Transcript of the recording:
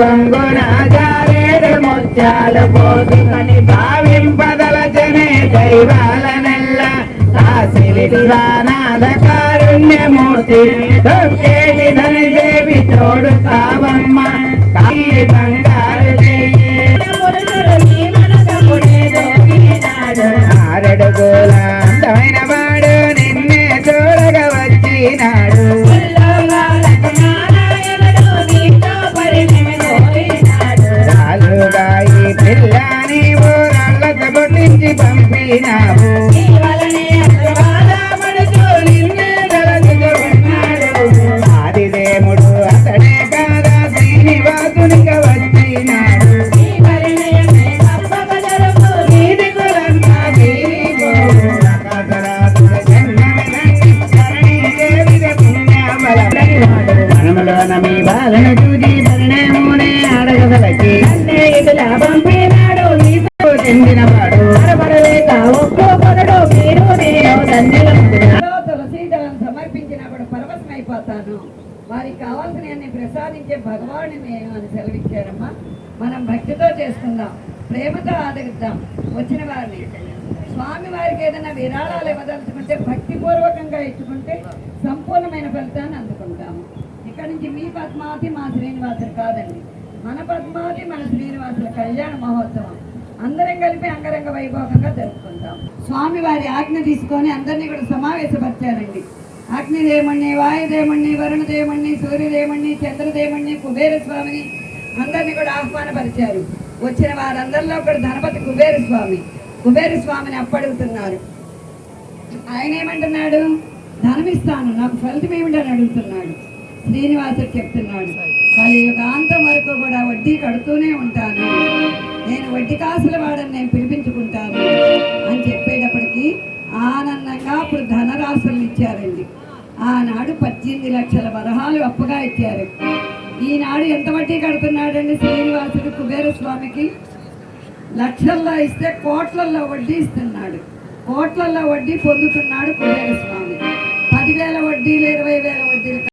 గంగున జారేడు ముత్యాలు పోసుకొని భావింపదలచనే దైవాల నెల్ల కాశీ విశ్వనాథ కారుణ్యమూర్తి తొక్కేటి ధని దేవి తోడు కావమ్మ కాయి బంగారు ఆరడుగుల అందమైన వాడు నిన్నే చూడగా వచ్చినాడు రాలుగాయి పిల్ల నీవు రాళ్ళతో కొట్టించి పంపినావు ఆదిదేవుడు అతడే కాదా శ్రీనివాసునిగా వచ్చినాడు మనములోన మీ బాలను చూసి పరిణామునే అడగదలకి ఇటులా పంపినాడు నీతో చెందినవాడు అరబడలేక ఒక్కొక్కడు మీరు నేను తులసీదళం సమర్పించినప్పుడు పరవశమైపోతాను వారికి కావాల్సినవన్నీ ప్రసాదించే భగవాను నేను అని సెలవిచ్చారమ్మా. మనం భక్తితో చేసుకుందాం, ప్రేమతో ఆదరిద్దాం. వచ్చిన వారిని స్వామి వారికి ఏదైనా విరాళాలు ఇవ్వదలుచుకుంటే భక్తిపూర్వకంగా ఇచ్చుకుంటే సంపూర్ణమైన ఫలితాన్ని అందుకుంటాము. ఇక్కడ నుంచి మీ పద్మావతి మా శ్రీనివాసులు కాదండి, మన పద్మావతి మన శ్రీనివాసుల కళ్యాణ మహోత్సవం అందరం కలిపి అంగరంగ వైభోగంగా జరుపుకుంటాం. స్వామి వారి ఆజ్ఞ తీసుకొని అందరినీ కూడా సమావేశపరిచారండి. అగ్నిదేవుణ్ణి, వాయుదేవుణ్ణి, వరుణదేవుణ్ణి, సూర్యదేవుణ్ణి, చంద్రదేవుణ్ణి, కుబేర స్వామిని అందరినీ కూడా ఆహ్వానపరిచారు. వచ్చిన వారందరిలో కూడా ధనపతి కుబేర స్వామిని అప్పడుగుతున్నారు. ఆయన ఏమంటున్నాడు? ధనమిస్తాను, నాకు ఫలితం ఏమిటని అడుగుతున్నాడు. శ్రీనివాసుడు చెప్తున్నాడు, కలియుగాంతం వరకు కూడా వడ్డీ కడుతూనే ఉంటాను, నేను వడ్డీ కాసుల వాడని నేను పిలిపించుకుంటాను అని చెప్పేటప్పటికీ ఆనందంగా అప్పుడు ధనరాశులను ఇచ్చారండి. ఆనాడు 18 లక్షల వరహాలు అప్పుగా ఇచ్చారు. ఈనాడు ఎంత వడ్డీ కడుతున్నాడండి శ్రీనివాసుడు కుబేర స్వామికి? లక్షల్లో ఇస్తే కోట్లల్లో వడ్డీ ఇస్తున్నాడు, కోట్లల్లో వడ్డీ పొందుతున్నాడు కుబేర స్వామి. 10,000 వడ్డీలు, 20,000 వడ్డీలు